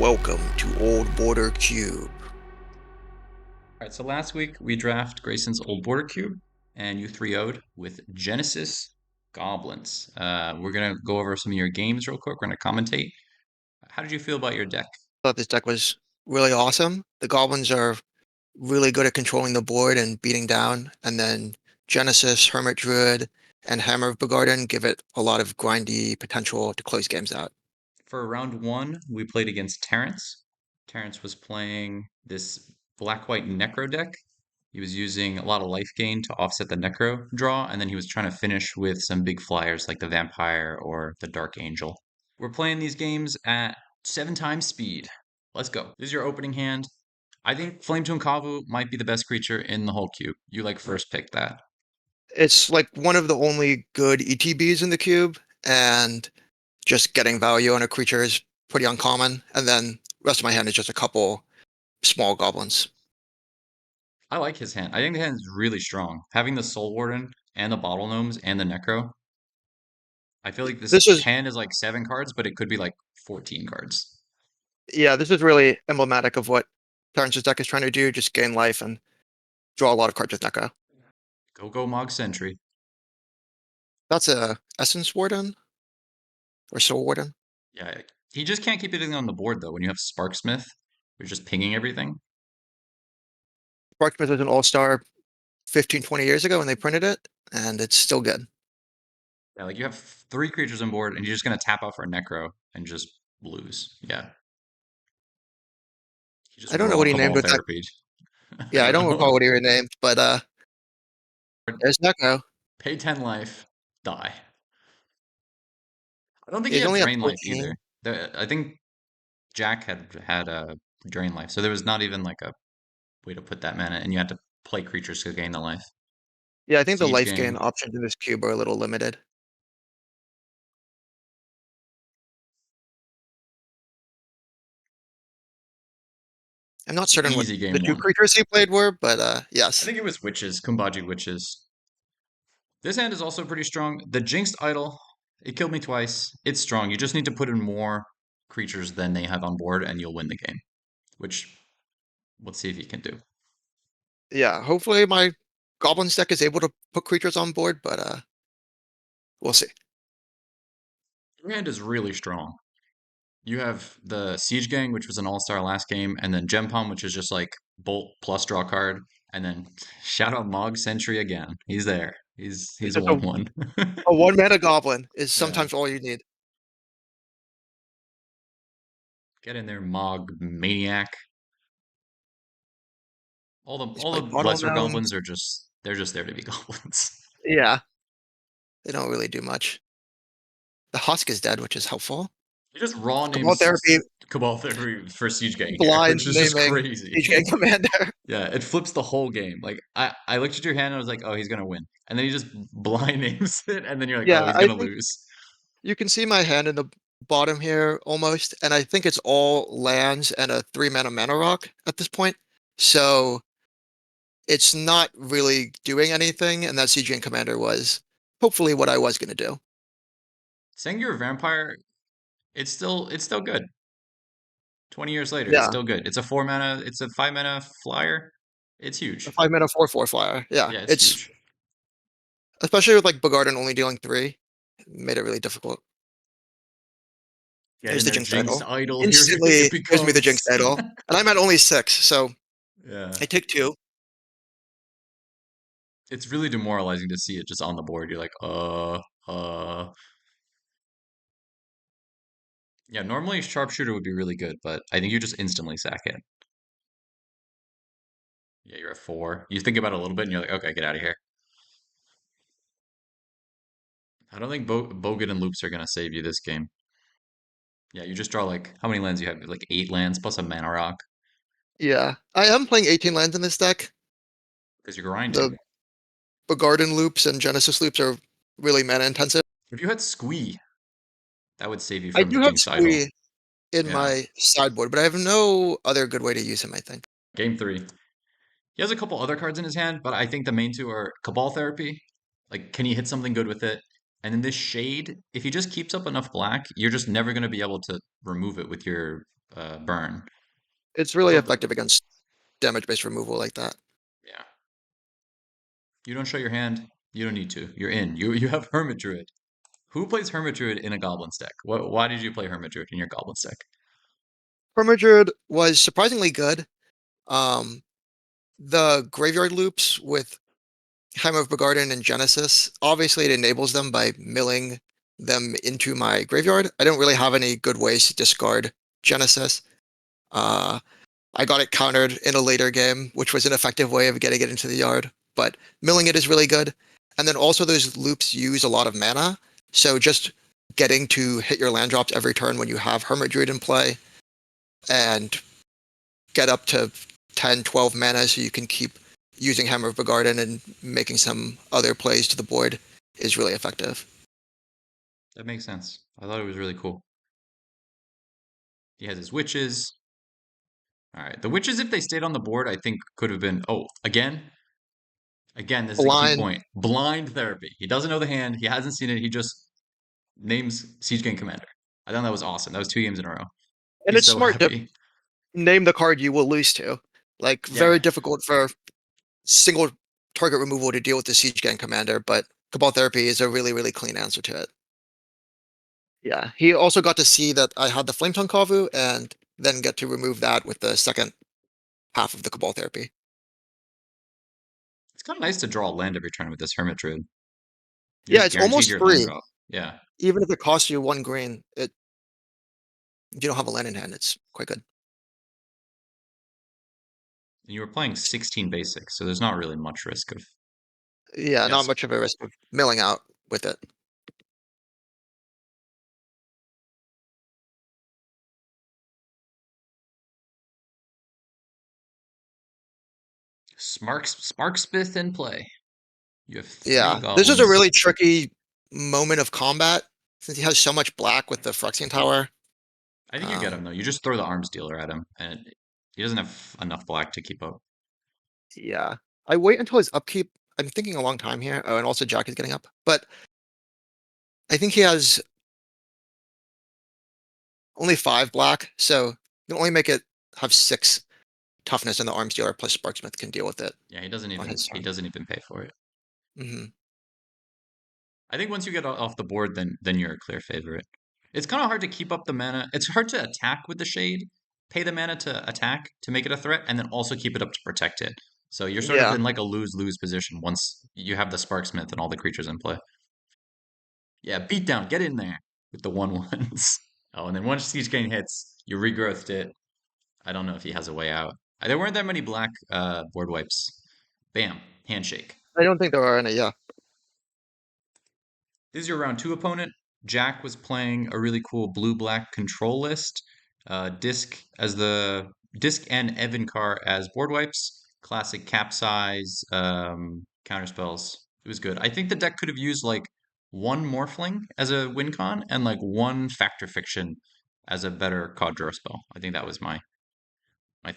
Welcome to Old Border Cube. All right, so last week we draft Grayson's Old Border Cube, and you 3-0'd with Genesis Goblins. We're gonna go over some of your games real quick. We're gonna commentate. How did you feel about your deck? Thought this deck was really awesome. The goblins are really good at controlling the board and beating down, and then Genesis, Hermit Druid, and Hammer of Begarden give it a lot of grindy potential to close games out. For round one, we played against Terrence. Terrence was playing this black-white Necro deck. He was using a lot of life gain to offset the Necro draw, and then he was trying to finish with some big flyers like the Vampire or the Dark Angel. We're playing these games at 7 times speed. Let's go. This is your opening hand. I think Flame Tomb Kavu might be the best creature in the whole cube. You like first pick that. It's like one of the only good ETBs in the cube, and just getting value on a creature is pretty uncommon. And then rest of my hand is just a couple small goblins. I like his hand. I think the hand is really strong. Having the Soul Warden and the Bottle Gnomes and the Necro. I feel like this This is hand is like 7 cards, but it could be like 14 cards. Yeah, this is really emblematic of what Terrance's deck is trying to do, just gain life and draw a lot of cards with Necro. Go Mog Sentry. That's a Essence Warden or Soul Warden. Yeah, he just can't keep anything on the board though. When you have Sparksmith, you're just pinging everything. Sparksmith was an all-star 15, 20 years ago when they printed it, and it's still good. Yeah, like you have 3 creatures on board, and you're just gonna tap out for a Necro and just lose. Yeah, you just I don't know raw what he named Cabal with that. Therapy. I Yeah, I don't don't recall know. what he renamed, but there's Necro. Pay 10 life, die. I don't think he He's had only at Drain Life either. 14. I think Jack had a Drain Life, so there was not even like a way to put that mana, and you had to play creatures to gain the life. Yeah, I think the Siege life gain Gang. options in this cube are a little limited. I'm not It's an certain what easy the game two one. creatures he played were, but I yes. think it was Witches, Kumbaji Witches. This hand is also pretty strong. The Jinxed Idol, it killed me twice. It's strong. You just need to put in more creatures than they have on board, and you'll win the game. Which, let's see if you can do. Yeah, hopefully my Goblins deck is able to put creatures on board, but we'll see. Your hand is really strong. You have the Siege Gang, which was an all-star last game, and then Gem Palm, which is just like Bolt plus draw card, and then shout out Mog Sentry again. He's there. He's a Just a 1/1. A one mana goblin is Yeah. sometimes all you need. Get in there, Mog Maniac. These All play the bottle lesser goblins gnomes. are just they're just there to be goblins. Yeah, they don't really do much. The husk is dead, which is helpful. You just raw Cabal Therapy, names Cabal Theory for Siege Gang here, blind which is just naming crazy. HK Commander. Yeah, it flips the whole game. Like I looked at your hand and I was like, oh, he's gonna win. And then he just blind names it, and then you're like, oh, Yeah, he's I gonna think lose. you can see my hand in the bottom here almost, and I think it's all lands and a 3 mana rock at this point. So it's not really doing anything, and that CGN Commander was hopefully what I was going to do. Saying you're a vampire, it's still good. 20 years later, it's Yeah, still good. It's a 4 mana, it's a 5 mana flyer. It's a huge. 5 mana 4/4 flyer. Yeah, Yeah, it's it's huge. especially with like Bogarden only dealing 3, it made it really difficult. Get There's in the there, Jinx Jinxed idol. Idol. Here it Instantly gives me the Jinx becomes. idol. And I'm at only 6, so Yeah. I take 2. It's really demoralizing to see it just on the board. You're like, yeah, normally sharpshooter would be really good, but I think you just instantly sack it. Yeah, you're at 4. You think about it a little bit and you're like, okay, get out of here. I don't think Bogut and Loops are gonna save you this game. Yeah, you just draw like how many lands you have? Like 8 lands plus a mana rock Yeah. I am playing 18 lands in this deck. because you're grinding. The Bogarden loops and Genesis loops are really mana intensive. If you had Squee, that would save you I from the do have Jinx Idol. Squee in Yeah. my sideboard, but I have no other good way to use him, I think. Game 3. He has a couple other cards in his hand, but I think the main two are Cabal Therapy. Like, can he hit something good with it? And then this Shade, if he just keeps up enough black, you're just never going to be able to remove it with your burn. It's I really thought that, effective against damage-based removal like that. yeah. You don't show your hand. You don't need to. You're in. You have Hermit Druid. Who plays Hermit Druid in a Goblins deck? Why did you play Hermit Druid in your Goblins deck? Permadruid was surprisingly good. Um, the graveyard loops with Hammer of Begarden and Genesis, obviously it enables them by milling them into my graveyard. I don't really have any good ways to discard Genesis. Uh, I got it countered in a later game, which was an effective way of getting it into the yard, but milling it is really good. And then also those loops use a lot of mana, so just getting to hit your land drops every turn when you have Hermit Druid in play and get up to 10, 12 mana so you can keep using Hammer of Begarden and making some other plays to the board is really effective. That makes sense. I thought it was really cool. He has his witches. All right. The witches, if they stayed on the board, I think could have been. Oh, again, this is a key Blind, point. Blind therapy. He doesn't know the hand. He hasn't seen it. He just names Siege Gang Commander. I thought that was awesome. That was 2 games in a row. and He's it's so smart to happy. name the card you will lose to. Like, Yeah. very difficult for single target removal to deal with the Siege Gang Commander, but Cabal Therapy is a really, really clean answer to it. Yeah, he also got to see that I had the Flame Tongue Kavu and then get to remove that with the second half of the Cabal Therapy. It's kind of nice to draw a land every turn with this Hermit Druid. You're Yeah, just it's guaranteed almost your land free. draw. Yeah. Even if it costs you 1 green, you don't have a land in hand. It's quite good. And you were playing 16 basics, so there's not really much risk of. Yeah, not Yes. much of a risk of milling out with it. Sparksmith in play. You have 3 Yeah, this is a goblins. really tricky moment of combat since he has so much black with the Phyrexian Tower. I think you get him Um, though. You just throw the arms dealer at him, and he doesn't have enough black to keep up. yeah, I wait until his upkeep. I'm thinking a long time here. Oh, and also Jack is getting up, but I think he has only 5 black, so you can only make it have 6 toughness, and the arms dealer plus Sparksmith can deal with it Yeah, he doesn't on even his he turn. doesn't even pay for it. Hmm. I think once you get off the board, then you're a clear favorite. It's kind of hard to keep up the mana. It's hard to attack with the shade, pay the mana to attack to make it a threat, and then also keep it up to protect it. So you're sort of Yeah, in like a lose-lose position once you have the Sparksmith and all the creatures in play. Yeah, beat down, get in there with the 1/1s. Oh, and then once Siege Gang hits, you regrowthed it. I don't know if he has a way out. There weren't that many black board wipes. Bam, handshake. I don't think there are any. Yeah, This is your round 2 opponent. Jack was playing a really cool blue-black control list. Disc and Evan Carr as board wipes. Classic capsize counter spells. It was good. I think the deck could have used like one Morphling as a win con and like one Factor Fiction as a better card draw spell. I think that was my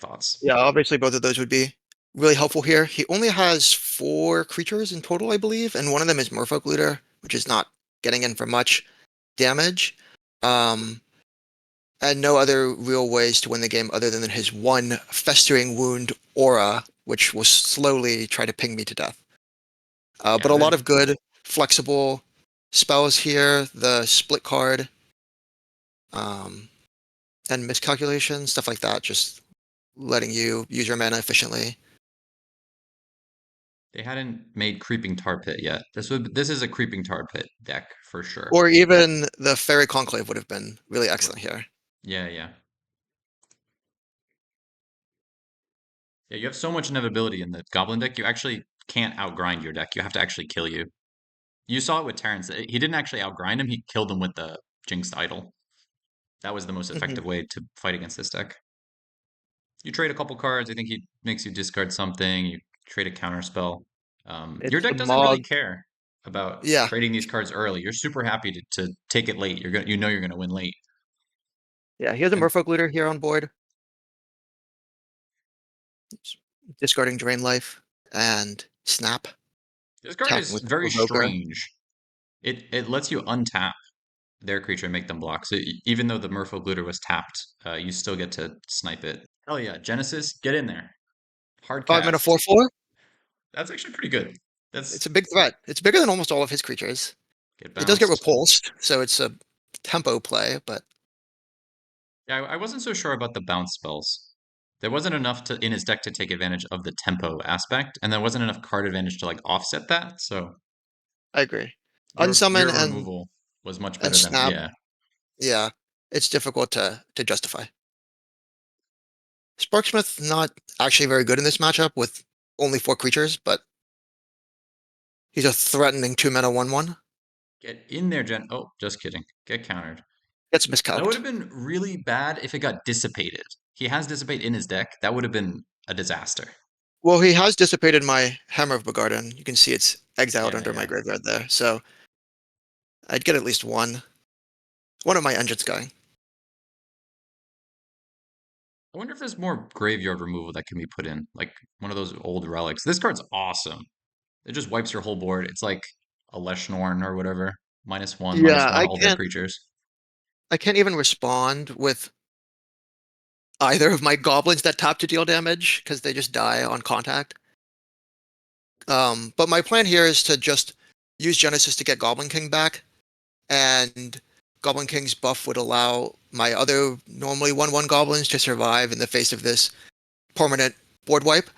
thoughts. yeah. Obviously, both of those would be really helpful here. He only has 4 creatures in total, I believe, and one of them is Merfolk Looter, which is not getting in for much damage. Um, and no other real ways to win the game other than his one Festering Wound aura, which will slowly try to ping me to death. Yeah, But a lot of good, flexible spells here. The split card, um, and miscalculation, stuff like that, just letting you use your mana efficiently. they hadn't made Creeping Tar Pit yet. This is a Creeping Tar Pit deck for sure. Or even the Fairy Conclave would have been really Right. excellent here. Yeah, yeah. Yeah, you have so much inevitability in the Goblin deck, you actually can't outgrind your deck. You have to actually kill you. You saw it with Terrence. He didn't actually outgrind him, he killed him with the Jinxed Idol. That was the most Hmm. effective way to fight against this deck. You trade a couple cards, I think he makes you discard something, you trade a counter spell. Your It's the deck doesn't really Mog. care about Yeah, trading these cards early. You're super happy to take it late. You know you're gonna win late. yeah, he has a And Merfolk Looter here on board. It's discarding Drain Life and Snap, this card tapping is with very Provoker. strange. It lets you untap their creature and make them block. So even though the Merfolk Looter was tapped, you still get to snipe it. Oh yeah, Genesis, get in there. Hard 5 mana cast. 4/4. That's actually pretty good. It's That's a big threat. It's bigger than almost all of his creatures. get It does get bounced. repulsed, so it's a tempo play, but Yeah, I wasn't so sure about the bounce spells. There wasn't enough to in his deck to take advantage of the tempo aspect, and there wasn't enough card advantage to like offset that. So I agree. your Unsummon removal was much and better than snap, yeah. yeah, it's difficult to justify. Sparksmith not actually very good in this matchup with only 4 creatures, but he's a threatening 2 mana 1/1. Get in there, Jen. Oh, just kidding. Get countered. Gets That would miscalced. have been really bad if it got dissipated. He has dissipate in his deck. That would have been a disaster. Well, he has dissipated my Hammer of Begarden. You can see it's exiled Yeah, under my yeah. graveyard there, so I'd get at least one of my engines going. I wonder if there's more graveyard removal that can be put in, like one of those old relics. This card's awesome. It just wipes your whole board. It's like a Leshnorn or whatever. -1, Yeah, -1, all their creatures. I can't even respond with either of my goblins that tap to deal damage because they just die on contact. But my plan here is to just use Genesis to get Goblin King back, and Goblin King's buff would allow my other normally 1/1 goblins to survive in the face of this permanent board wipe,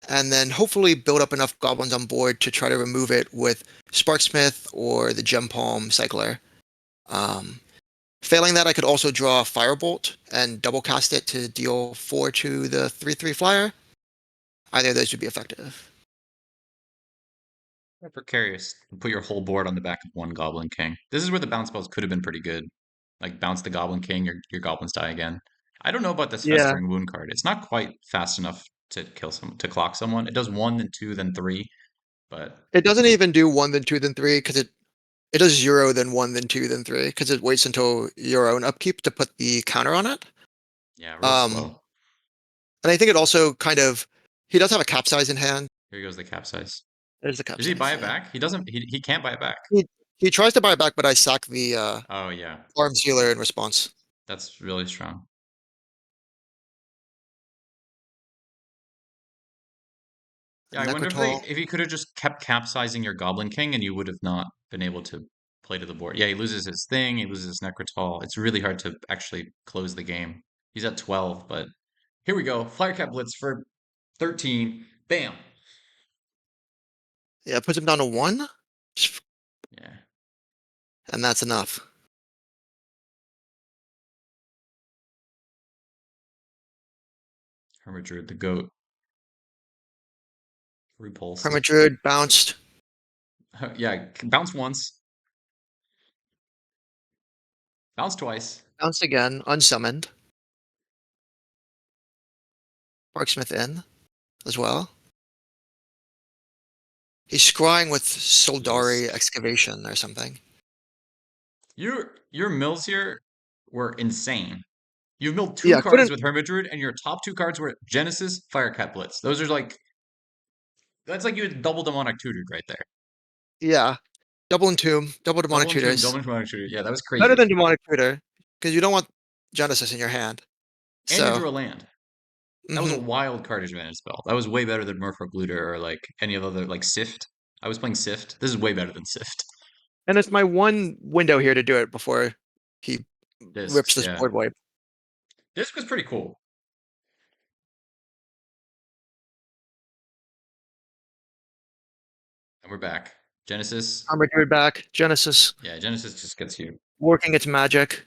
and then hopefully build up enough goblins on board to try to remove it with Sparksmith or the Gem Palm Cycler. Um, Failing that, I could also draw Firebolt and double cast it to deal 4 to the 3/3 flyer. Either of those would be effective. Precarious. Put your whole board on the back of one Goblin King. This is where the bounce spells could have been pretty good. Like bounce the Goblin King, your goblins die again. I don't know about this Yeah, Festering Wound card. It's not quite fast enough to clock someone. It does one, then two, then three, but it doesn't even do 1, then 2, then 3 because it does 0, then 1, then 2, then 3 because it waits until your own upkeep to put the counter on it. yeah, real Um, slow. and I think it also kind of he does have a capsize in hand. Here goes the capsize. There's the Does he buy capsize. it Yeah, back? He doesn't. He can't buy it back. he tries to buy it back, but I sack the Oh yeah, arms healer in response. that's really strong. Yeah, I wonder Necrotal. if he could have just kept capsizing your Goblin King and you would have not been able to play to the board. Yeah, he loses his thing, he loses his Necrotal. It's really hard to actually close the game. He's at 12, but here we go. Firecat Blitz for 13. Bam. Yeah, puts him down to 1, Yeah. and that's enough. Hermit Druid, the goat. Repulsed. Hermit Druid bounced, Yeah, bounce once, bounce twice. bounced again, unsummoned. Sparksmith in as well. He's scrying with Jeez. Soldari Excavation or something. Your mills here were insane. You've milled two Yeah, cards couldn't. with Hermit Druid, and your top two cards were Genesis, Firecat Blitz. Those are like that's like you had double demonic tutored right there. Yeah, double Entomb, double Demonic Double Entomb, Tutors. double demonic tutor. Yeah, that was Better crazy. than Demonic Tutor because you don't want Genesis in your hand. And you So, drew a land. That was a mhm. wild card advantage spell. That was way better than Merfolk Looter or like any of other like Sift. I was playing Sift. This is way better than Sift. And it's my one window here to do it before he rips Discs, this yeah. board wipe. Disc was pretty cool. And we're back. Genesis. Armor Druid back. Genesis Yeah, Genesis just gets you. working its magic,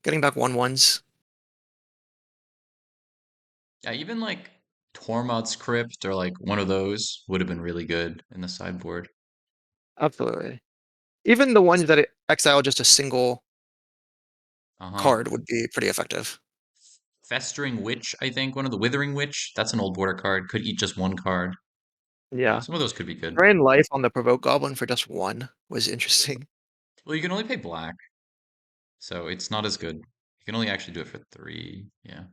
getting back 1/1s. Yeah, even like Tormod's Crypt or like one of those would have been really good in the sideboard. Absolutely. Even the ones that exile just a single Uh-huh. card would be pretty effective. Festering Witch, I think, one of the Withering Witch. That's an old border card. Could eat just one card. Yeah. Some of those could be good. Drain life on the Provoke Goblin for just 1 was interesting. Well, you can only pay black, so it's not as good. You can only actually do it for 3. Yeah.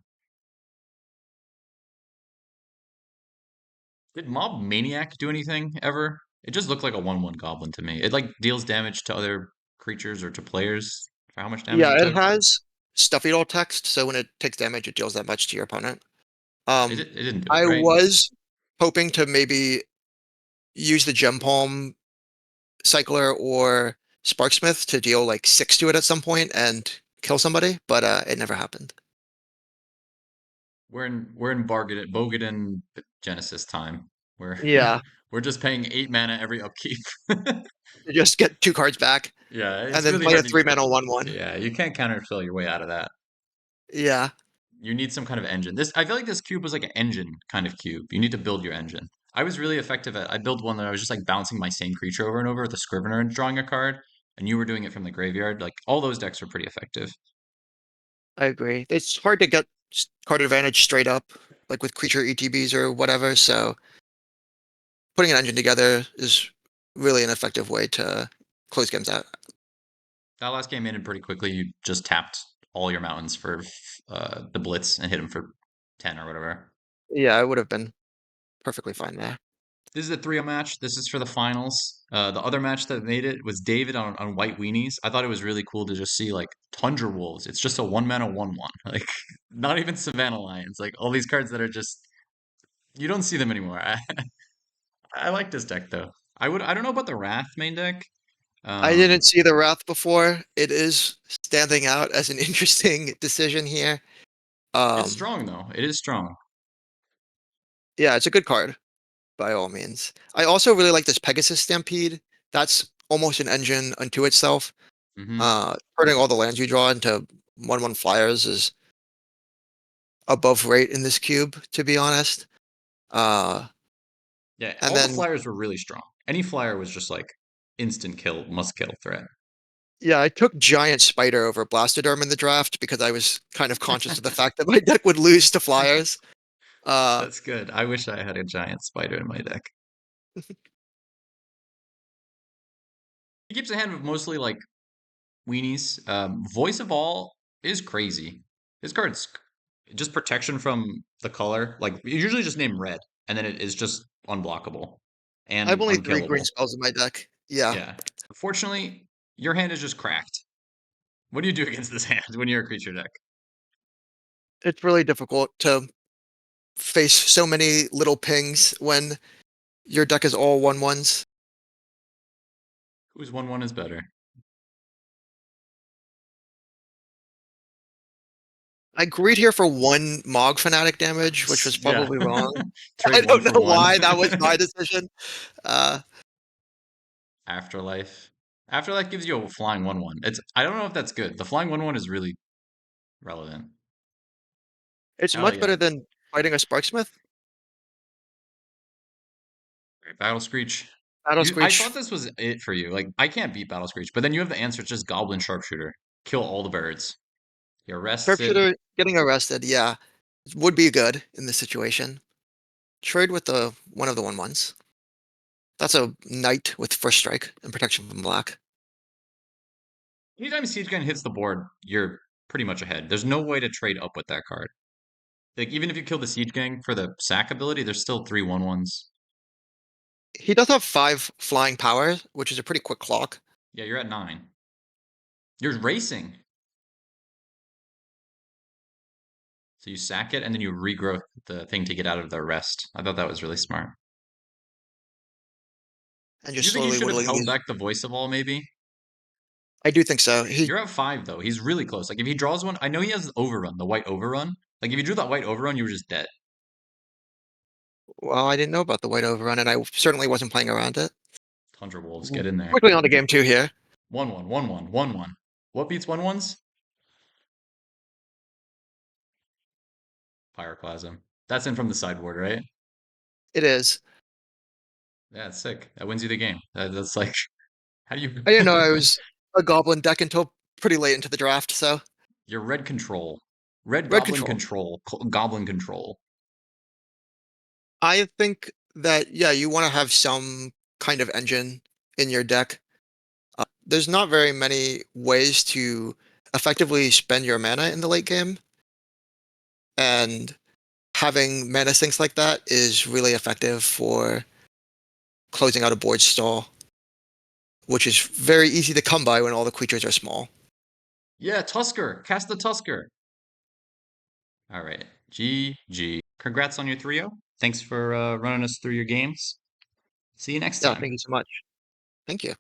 Did Mob Maniac do anything ever? It just looked like a 1/1 goblin to me. It like deals damage to other creatures or to players for how much damage Yeah, it it took? has stuffy all text, so when it takes damage, it deals that much to your opponent. It didn't do it, I right? was hoping to maybe use the Gem Palm Cycler or Sparksmith to deal like 6 to it at some point and kill somebody, but it never happened. We're in Bogadin Genesis time. We're Yeah, we're just paying 8 mana every upkeep. you just get 2 cards back Yeah, and it's then really play a hard to. 3 mana 1/1. Yeah, you can't counterfill your way out of that. Yeah, You need some kind of engine. I feel like this cube was like an engine kind of cube. You need to build your engine. I was really effective at. I built one that I was just like bouncing my same creature over and over with a Scrivener and drawing a card, and you were doing it from the graveyard. Like all those decks were pretty effective. I agree. It's hard to get card advantage straight up, like with creature ETBs or whatever, so putting an engine together is really an effective way to close games out. That last game ended pretty quickly. You just tapped all your mountains for the blitz and hit him for 10 or whatever. Yeah, I would have been perfectly fine there. This is a 3 match. This is for the finals. The other match that made it was David on White Weenies. I thought it was really cool to just see like Tundra Wolves. It's just a 1 mana 1/1. Like not even Savannah Lions. Like all these cards that are just you don't see them anymore. I like this deck though. I don't know about the Wrath main deck. I didn't Um, see the Wrath before. It is standing out as an interesting decision here. it's Um, strong though. It is strong. yeah, it's a good card by all means. I also really like this Pegasus Stampede. That's almost an engine unto itself. Hmm. Turning all the lands you draw into 1/1 flyers is above rate in this cube, to be honest. Uh, Yeah, and all the then flyers were really strong. Any flyer was just like instant kill, must kill threat. yeah, I took Giant Spider over Blastoderm in the draft because I was kind of conscious of the fact that my deck would lose to flyers. Uh, That's good. I wish I had a giant spider in my deck. He keeps a hand of mostly like weenies. Voice of All is crazy. His card's just protection from the color. Like you usually just name red, and then it is just unblockable I have and only 3 green unkillable. spells in my deck. Yeah, Yeah. Unfortunately, your hand is just cracked. What do you do against this hand when you're a creature deck? it's really difficult to face so many little pings when your deck is all 1/1s. Whose 1/1 is better? I agreed here for 1 Mog Fanatic damage, which was Yeah. probably wrong. I Trade one don't for know one. why that was my decision. Uh, Afterlife. Afterlife gives you a flying 1/1. I don't know if that's good. The flying 1/1 is really relevant. it's Hell much yeah. better than fighting a Sparksmith. Battle Screech. Battle I thought Screech. this was it for you. Like I can't beat Battle Screech, but then you have the answer. It's just Goblin Sharpshooter. Kill all the birds. He arrests it. Sharpshooter getting arrested, yeah, would be good in this situation. Trade with the one of the 1/1s. That's a knight with first strike and protection from black. Anytime Siege Gun hits the board, you're pretty much ahead. There's no way to trade up with that card. Like even if you kill the Siege Gang for the sack ability, there's still 3/1/1s. He does have 5 flying power, which is a pretty quick clock. Yeah, you're at 9. You're racing. So you sack it and then you regrow the thing to get out of the arrest. I thought that was really smart. And Do just you think he slowly should have whittling held these. back the voice of all maybe? I do think so. He You're at 5 though. He's really close. Like if he draws one, I know he has overrun, the white overrun. Like if you drew that white overrun, you were just dead. well, I didn't know about the white overrun, and I certainly wasn't playing around it. Tundra Wolves, get in there. Quickly on to game 2 here. 1/1, 1/1, 1/1. What beats 1/1s? Pyroclasm. That's in from the sideboard, right? It is. Yeah, it's sick. That wins you the game. That's like, how do I didn't know I you? was a goblin deck until pretty late into the draft, so Your red control. Red red goblin control. control. Goblin control. I think that, yeah, you want to have some kind of engine in your deck. There's not very many ways to effectively spend your mana in the late game, and having mana sinks like that is really effective for closing out a board stall which is very easy to come by when all the creatures are small. Yeah, Tusker. Cast the Tusker. All right. GG. Congrats on your 3-0. Thanks for running us through your games. See you next Yeah, time. thank you so much. Thank you.